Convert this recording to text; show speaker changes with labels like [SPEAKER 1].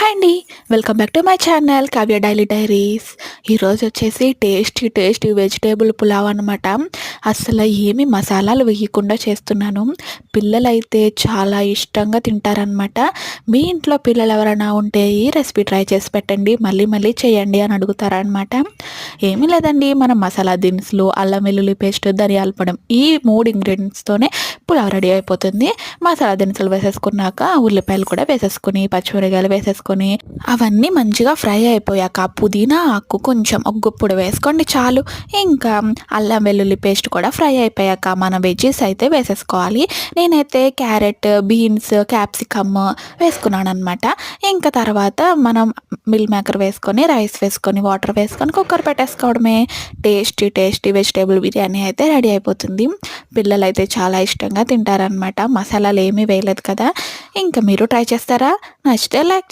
[SPEAKER 1] Hi అండి. Welcome back to my channel Kavya daily diaries. ఈరోజు వచ్చేసి టేస్టీ వెజిటేబుల్ పులావ్ అనమాట. అస్సలు ఏమి మసాలాలు వేయకుండా చేస్తున్నాను. పిల్లలైతే చాలా ఇష్టంగా తింటారనమాట. మీ ఇంట్లో పిల్లలు ఎవరైనా ఉంటే ఈ రెసిపీ ట్రై చేసి పెట్టండి, మళ్ళీ మళ్ళీ చేయండి అని అడుగుతారనమాట. ఏమీ లేదండి, మనం మసాలా దినుసులు, అల్లం వెల్లుల్లి పేస్ట్, ధనియాల పొడి ఈ 3 ఇంగ్రీడియంట్స్తోనే పులావ్ రెడీ అయిపోతుంది. మసాలా దినుసులు వేసేసుకున్నాక ఉల్లిపాయలు కూడా వేసేసుకొని, పచ్చిమిరపకాయలు వేసేసుకొని అవన్నీ మంచిగా ఫ్రై అయిపోయాక పుదీనా ఆకు కొంచెం ఒక గుప్పుడు వేసుకోండి చాలు. ఇంకా అల్లం వెల్లుల్లి పేస్ట్ కూడా ఫ్రై అయిపోయాక మన వెజ్జీస్ అయితే వేసేసుకోవాలి. నేనైతే క్యారెట్, బీన్స్, క్యాప్సికమ్ వేసుకున్నాను అనమాట. ఇంకా తర్వాత మనం మిల్ మేకర్ వేసుకొని, రైస్ వేసుకొని, వాటర్ వేసుకొని కుక్కర్ పెట్టేసుకోవడమే. టేస్టీ వెజిటేబుల్ బిర్యానీ అయితే రెడీ అయిపోతుంది. పిల్లలు అయితే చాలా ఇష్టంగా తింటారనమాట. మసాలాలు ఏమీ వేయలేదు కదా. ఇంకా మీరు ట్రై చేస్తారా? నచ్చితే లైక్